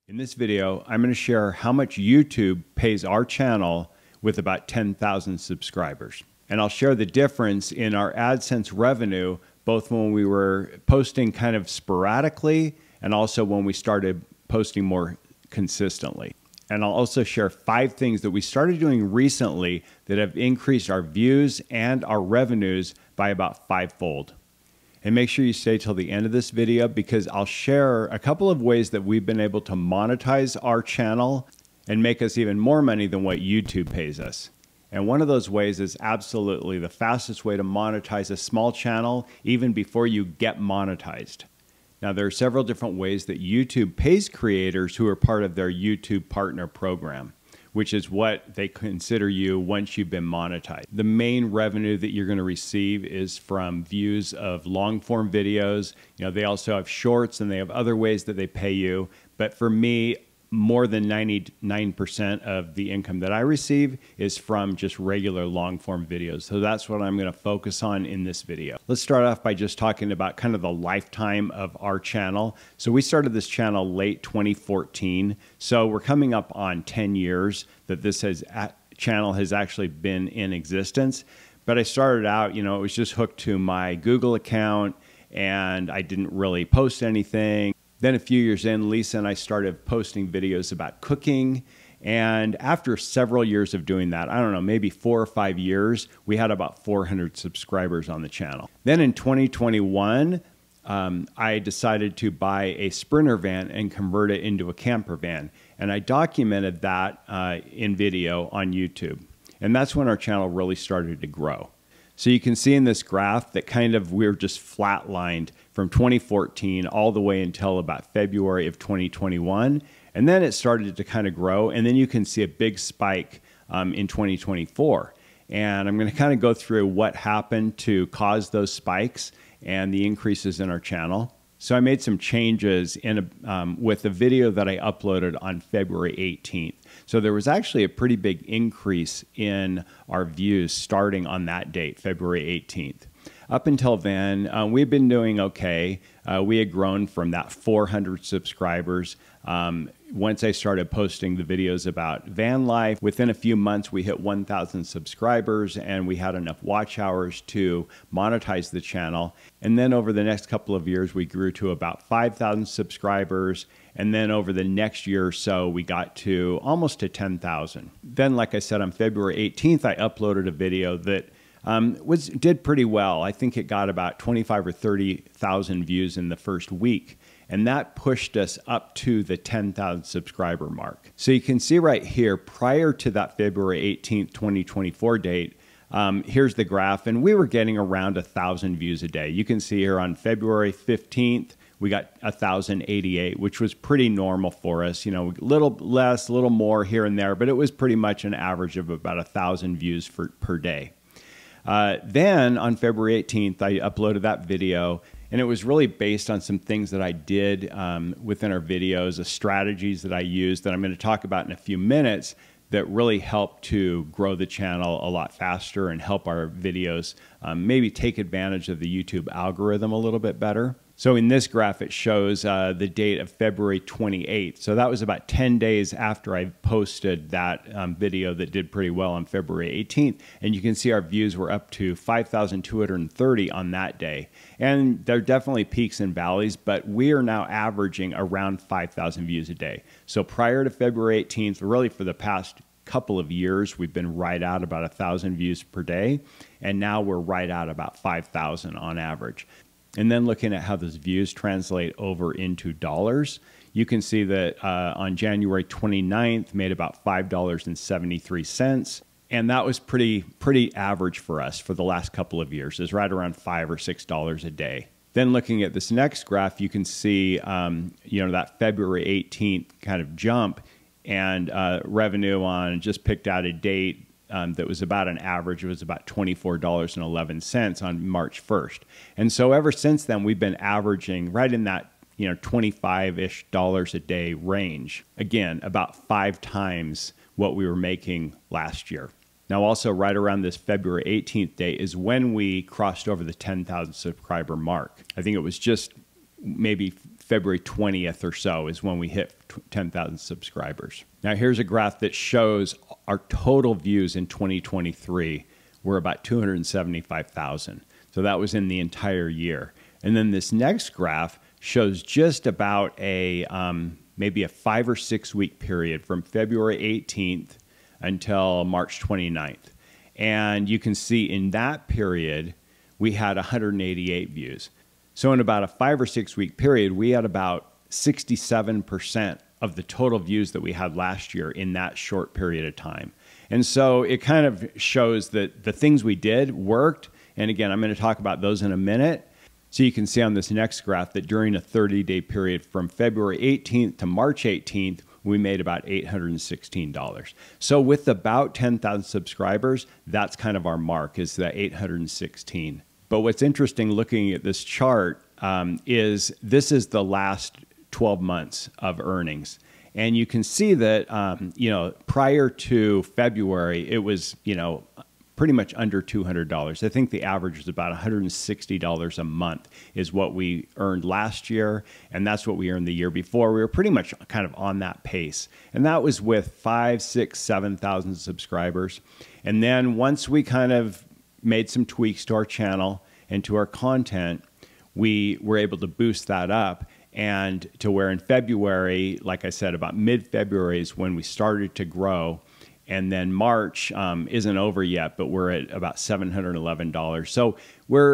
In this video, I'm going to share how much YouTube pays our channel with about 10,000 subscribers. And I'll share the difference in our AdSense revenue, both when we were posting kind of sporadically and also when we started posting more consistently. And I'll also share 5 things that we started doing recently that have increased our views and our revenues by about 5-fold. And make sure you stay till the end of this video because I'll share a couple of ways that we've been able to monetize our channel and make us even more money than what YouTube pays us. And one of those ways is absolutely the fastest way to monetize a small channel even before you get monetized. Now, there are several different ways that YouTube pays creators who are part of their YouTube Partner Program, which is what they consider you once you've been monetized. The main revenue that you're going to receive is from views of long form videos. You know, they also have shorts and they have other ways that they pay you. But for me, more than 99% of the income that I receive is from just regular long form videos. So that's what I'm going to focus on in this video. Let's start off by just talking about kind of the lifetime of our channel. So we started this channel late 2014. So we're coming up on 10 years that this channel has actually been in existence. But I started out, you know, it was just hooked to my Google account and I didn't really post anything. Then a few years in, Lisa and I started posting videos about cooking. And after several years of doing that, I don't know, maybe 4 or 5 years, we had about 400 subscribers on the channel. Then in 2021, I decided to buy a Sprinter van and convert it into a camper van. And I documented that in video on YouTube. And that's when our channel really started to grow. So you can see in this graph that kind of we're just flatlined from 2014 all the way until about February of 2021. And then it started to kind of grow. And then you can see a big spike in 2024. And I'm going to kind of go through what happened to cause those spikes and the increases in our channel. So I made some changes with the video that I uploaded on February 18th. So there was actually a pretty big increase in our views starting on that date, February 18th. Up until then, we've been doing okay. We had grown from that 400 subscribers. Once I started posting the videos about van life, within a few months we hit 1,000 subscribers and we had enough watch hours to monetize the channel. And then over the next couple of years, we grew to about 5,000 subscribers. And then over the next year or so, we got to almost to 10,000. Then, like I said, on February 18th, I uploaded a video that did pretty well. I think it got about 25 or 30,000 views in the first week. And that pushed us up to the 10,000 subscriber mark. So you can see right here, prior to that February 18th, 2024 date, here's the graph. And we were getting around 1,000 views a day. You can see here on February 15th, we got 1,088, which was pretty normal for us. You know, a little less, a little more here and there, but it was pretty much an average of about 1,000 views per day. Then on February 18th, I uploaded that video, and it was really based on some things that I did within our videos, the strategies that I used that I'm going to talk about in a few minutes that really helped to grow the channel a lot faster and help our videos maybe take advantage of the YouTube algorithm a little bit better. So in this graph, it shows the date of February 28th. So that was about 10 days after I posted that video that did pretty well on February 18th. And you can see our views were up to 5,230 on that day. And there are definitely peaks and valleys, but we are now averaging around 5,000 views a day. So prior to February 18th, really for the past couple of years, we've been right at about 1,000 views per day. And now we're right at about 5,000 on average. And then looking at how those views translate over into dollars, you can see that on January 29th, made about $5.73. And that was pretty average for us for the last couple of years. It's right around $5 or $6 a day. Then looking at this next graph, you can see you know, that February 18th kind of jump and revenue on, just picked out a date that was about an average. It was about $24.11 on March 1st. And so ever since then, we've been averaging right in that, you know, $25-ish a day range. Again, about 5 times what we were making last year. Now, also right around this February 18th date is when we crossed over the 10,000 subscriber mark. I think it was just maybe February 20th or so is when we hit 10,000 subscribers. Now here's a graph that shows our total views in 2023 were about 275,000. So that was in the entire year. And then this next graph shows just about a maybe a 5 or 6 week period from February 18th until March 29th. And you can see in that period, we had 188 views. So in about a 5 or 6 week period, we had about 67% of the total views that we had last year in that short period of time. And so it kind of shows that the things we did worked. And again, I'm going to talk about those in a minute. So you can see on this next graph that during a 30-day period from February 18th to March 18th, we made about $816. So with about 10,000 subscribers, that's kind of our mark, is the 816. But what's interesting looking at this chart is this is the last 12 months of earnings. And you can see that, prior to February, it was, pretty much under $200. I think the average was about $160 a month is what we earned last year, and that's what we earned the year before. We were pretty much kind of on that pace, and that was with 5, 6, 7,000 subscribers. And then once we kind of made some tweaks to our channel and to our content, we were able to boost that up, and to where in February, like I said, about mid-February is when we started to grow. And then March isn't over yet, but we're at about $711. So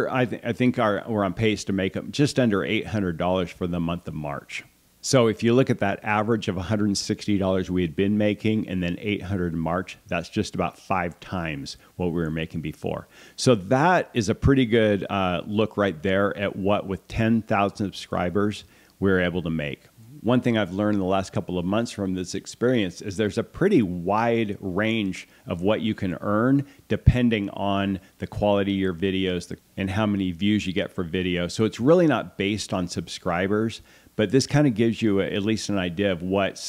I think we're on pace to make up just under $800 for the month of March. So if you look at that average of $160 we had been making and then $800 in March, that's just about 5 times what we were making before. So that is a pretty good look right there at what with 10,000 subscribers we were able to make. One thing I've learned in the last couple of months from this experience is there's a pretty wide range of what you can earn depending on the quality of your videos and how many views you get for video. So it's really not based on subscribers, but this kind of gives you at least an idea of what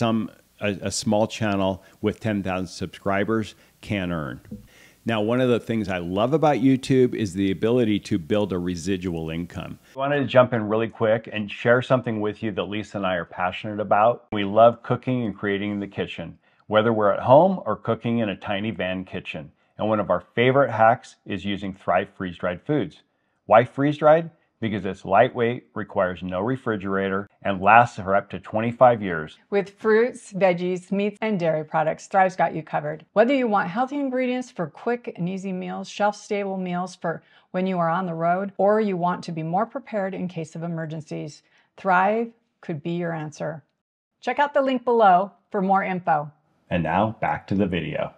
a small channel with 10,000 subscribers can earn. Now, one of the things I love about YouTube is the ability to build a residual income. I wanted to jump in really quick and share something with you that Lisa and I are passionate about. We love cooking and creating in the kitchen, whether we're at home or cooking in a tiny van kitchen. And one of our favorite hacks is using Thrive freeze-dried foods. Why freeze-dried? Because it's lightweight, requires no refrigerator, and lasts for up to 25 years. With fruits, veggies, meats, and dairy products, Thrive's got you covered. Whether you want healthy ingredients for quick and easy meals, shelf-stable meals for when you are on the road, or you want to be more prepared in case of emergencies, Thrive could be your answer. Check out the link below for more info. And now, back to the video.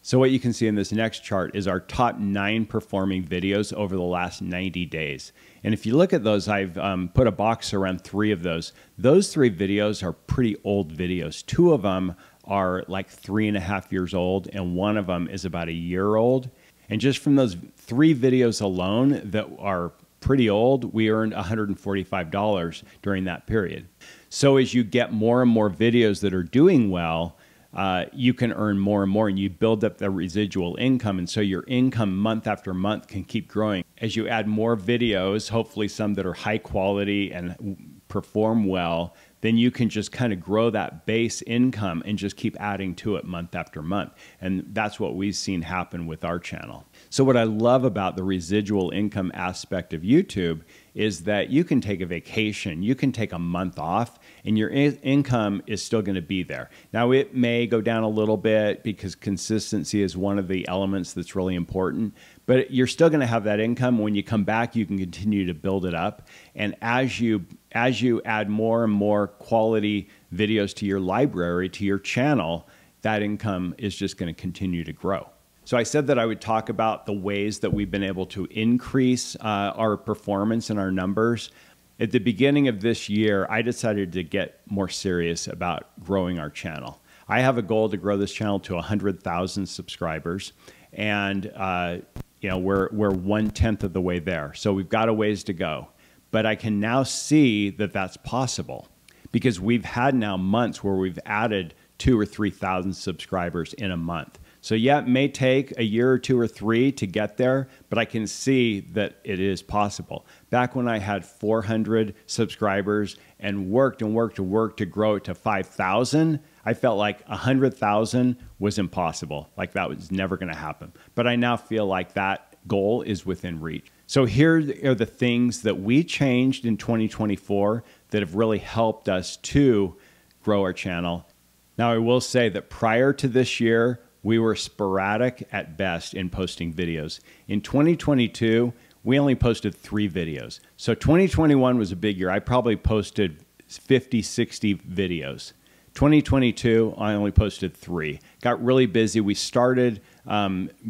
So what you can see in this next chart is our top 9 performing videos over the last 90 days. And if you look at those, I've put a box around 3 of those. Those 3 videos are pretty old videos. 2 of them are like 3.5 years old, and 1 of them is about a year old. And just from those 3 videos alone that are pretty old, we earned $145 during that period. So as you get more and more videos that are doing well, you can earn more and more, and you build up the residual income. And so your income month after month can keep growing. As you add more videos, hopefully some that are high quality and perform well, then you can just kind of grow that base income and just keep adding to it month after month. And that's what we've seen happen with our channel. So what I love about the residual income aspect of YouTube is that you can take a vacation, you can take a month off, and your income is still going to be there. Now, it may go down a little bit because consistency is one of the elements that's really important, but you're still going to have that income. When you come back, you can continue to build it up. And as you add more and more quality videos to your library, to your channel, that income is just going to continue to grow. So I said that I would talk about the ways that we've been able to increase our performance and our numbers. At the beginning of this year, I decided to get more serious about growing our channel. I have a goal to grow this channel to 100,000 subscribers, and we're 1/10 of the way there. So we've got a ways to go. But I can now see that that's possible because we've had now months where we've added 2,000 or 3,000 subscribers in a month. So yeah, it may take a year or two or three to get there, but I can see that it is possible. Back when I had 400 subscribers and worked to grow it to 5,000, I felt like 100,000 was impossible. Like that was never going to happen. But I now feel like that goal is within reach. So here are the things that we changed in 2024 that have really helped us to grow our channel. Now, I will say that prior to this year, we were sporadic at best in posting videos. In 2022, we only posted 3 videos. So 2021 was a big year. I probably posted 50, 60 videos. 2022, I only posted 3. Got really busy. We started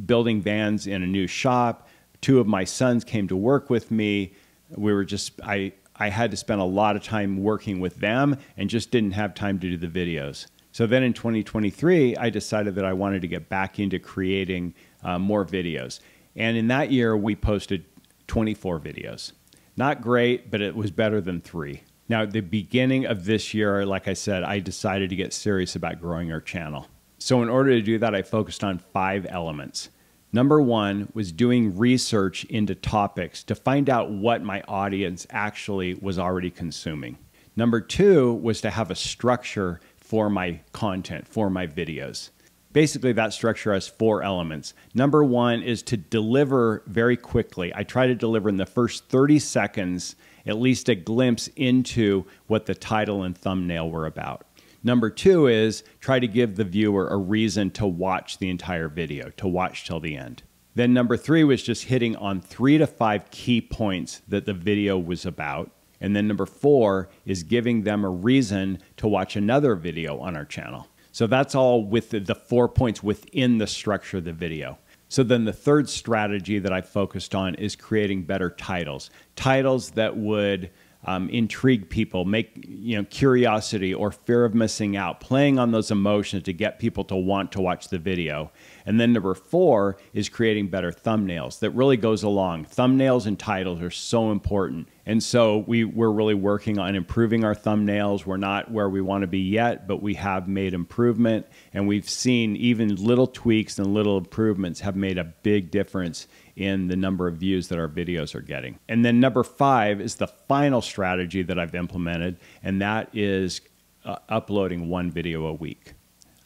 building vans in a new shop. 2 of my sons came to work with me. We were just, I had to spend a lot of time working with them and just didn't have time to do the videos. So then in 2023, I decided that I wanted to get back into creating more videos. And in that year, we posted 24 videos. Not great, but it was better than 3. Now, at the beginning of this year, like I said, I decided to get serious about growing our channel. So in order to do that, I focused on 5 elements. Number 1 was doing research into topics to find out what my audience actually was already consuming. Number 2 was to have a structure for my content, for my videos. Basically, that structure has 4 elements. Number 1 is to deliver very quickly. I try to deliver in the first 30 seconds, at least a glimpse into what the title and thumbnail were about. Number 2 is try to give the viewer a reason to watch the entire video, to watch till the end. Then number 3 was just hitting on 3 to 5 key points that the video was about. And then number 4 is giving them a reason to watch another video on our channel. So that's all with the 4 points within the structure of the video. So then the third strategy that I focused on is creating better titles. Titles that would intrigue people, make curiosity or fear of missing out, playing on those emotions to get people to want to watch the video. And then number 4 is creating better thumbnails. That really goes along. Thumbnails and titles are so important. And so we're really working on improving our thumbnails. We're not where we want to be yet, but we have made improvement. And we've seen even little tweaks and little improvements have made a big difference in the number of views that our videos are getting. And then number 5 is the final strategy that I've implemented, and that is uploading 1 video a week.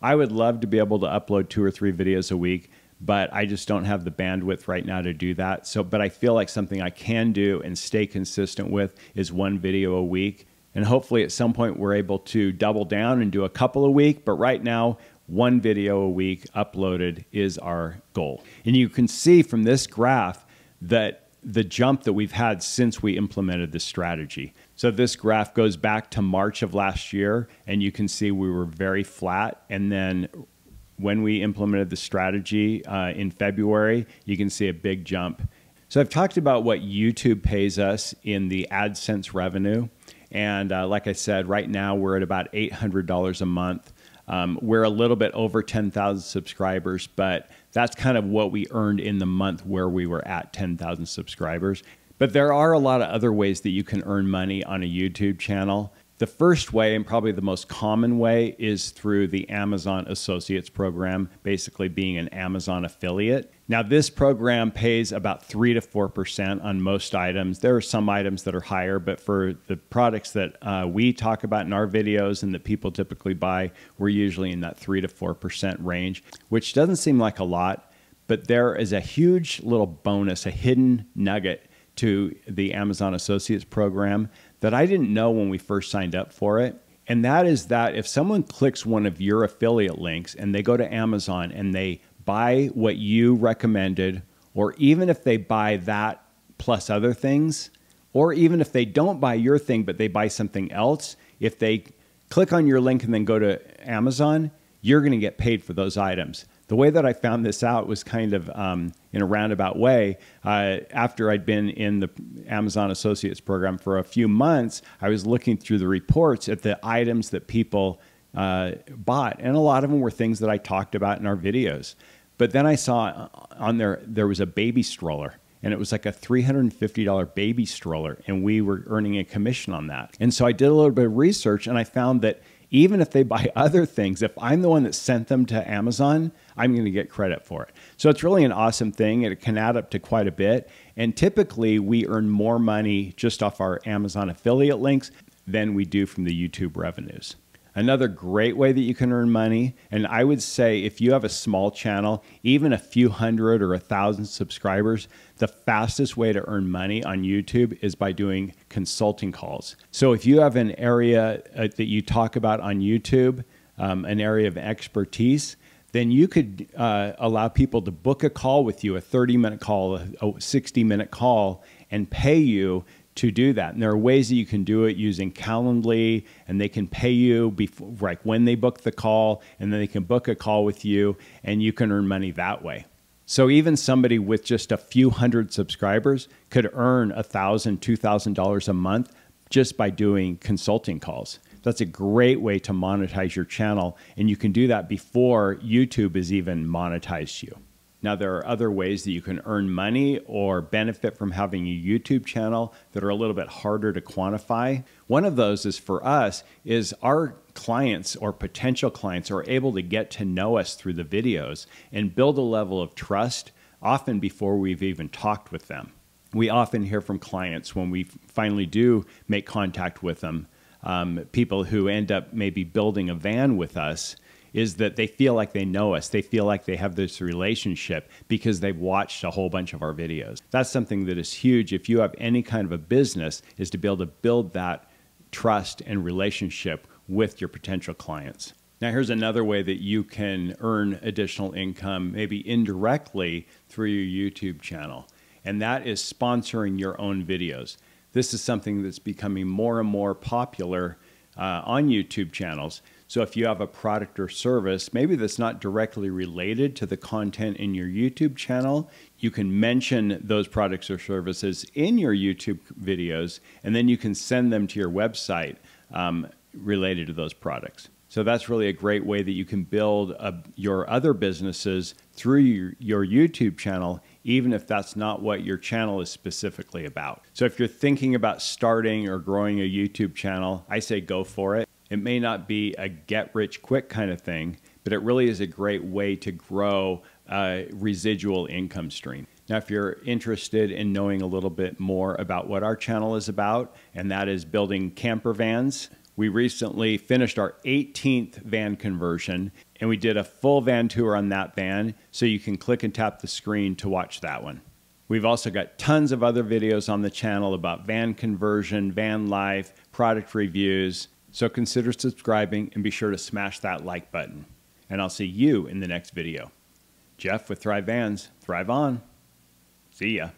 I would love to be able to upload 2 or 3 videos a week, but I just don't have the bandwidth right now to do that. But I feel like something I can do and stay consistent with is 1 video a week. And hopefully at some point we're able to double down and do a couple a week. But right now, 1 video a week uploaded is our goal. And you can see from this graph that the jump that we've had since we implemented this strategy. So this graph goes back to March of last year, and you can see we were very flat. And then when we implemented the strategy in February, you can see a big jump. So I've talked about what YouTube pays us in the AdSense revenue. And like I said, right now we're at about $800 a month. We're a little bit over 10,000 subscribers, but that's kind of what we earned in the month where we were at 10,000 subscribers. But there are a lot of other ways that you can earn money on a YouTube channel. The first way, and probably the most common way, is through the Amazon Associates program, basically being an Amazon affiliate. Now, this program pays about 3 to 4% on most items. There are some items that are higher, but for the products that we talk about in our videos and that people typically buy, we're usually in that 3 to 4% range, which doesn't seem like a lot, but there is a huge little bonus, a hidden nugget to the Amazon Associates program that I didn't know when we first signed up for it. And that is that if someone clicks one of your affiliate links and they go to Amazon and they buy what you recommended, or even if they buy that plus other things, or even if they don't buy your thing but they buy something else, if they click on your link and then go to Amazon, you're going to get paid for those items. The way that I found this out was kind of in a roundabout way. After I'd been in the Amazon Associates program for a few months, I was looking through the reports at the items that people bought. And a lot of them were things that I talked about in our videos. But then I saw on there was a baby stroller. And it was like a $350 baby stroller. And we were earning a commission on that. And so I did a little bit of research and I found that Even if they buy other things, if I'm the one that sent them to Amazon, I'm going to get credit for it. So it's really an awesome thing, and it can add up to quite a bit. And typically we earn more money just off our Amazon affiliate links than we do from the YouTube revenues. Another great way that you can earn money, and I would say if you have a small channel, even a few hundred or 1,000 subscribers, the fastest way to earn money on YouTube is by doing consulting calls. So if you have an area that you talk about on YouTube, an area of expertise, then you could allow people to book a call with you, a 30-minute call, a 60-minute call, and pay you to do that. And there are ways that you can do it using Calendly, and they can pay you before, like when they book the call, and then they can book a call with you, and you can earn money that way. So even somebody with just a few hundred subscribers could earn $1,000, $2,000 a month just by doing consulting calls. That's a great way to monetize your channel, and you can do that before YouTube has even monetized you. Now, there are other ways that you can earn money or benefit from having a YouTube channel that are a little bit harder to quantify. One of those is for us is our clients or potential clients are able to get to know us through the videos and build a level of trust often before we've even talked with them. We often hear from clients when we finally do make contact with them, people who end up maybe building a van with us, is that they feel like they know us. They feel like they have this relationship because they've watched a whole bunch of our videos. That's something that is huge if you have any kind of a business, is to be able to build that trust and relationship with your potential clients. Now, here's another way that you can earn additional income, maybe indirectly through your YouTube channel, and that is sponsoring your own videos. This is something that's becoming more and more popular on YouTube channels. So if you have a product or service, maybe that's not directly related to the content in your YouTube channel, you can mention those products or services in your YouTube videos, and then you can send them to your website related to those products. So that's really a great way that you can build your other businesses through your YouTube channel, even if that's not what your channel is specifically about. So if you're thinking about starting or growing a YouTube channel, I say go for it. It may not be a get-rich-quick kind of thing, but it really is a great way to grow a residual income stream. Now, if you're interested in knowing a little bit more about what our channel is about, and that is building camper vans, we recently finished our 18th van conversion, and we did a full van tour on that van, so you can click and tap the screen to watch that one. We've also got tons of other videos on the channel about van conversion, van life, product reviews. So consider subscribing and be sure to smash that like button. And I'll see you in the next video. Jeff with Thrive Vans. Thrive on. See ya.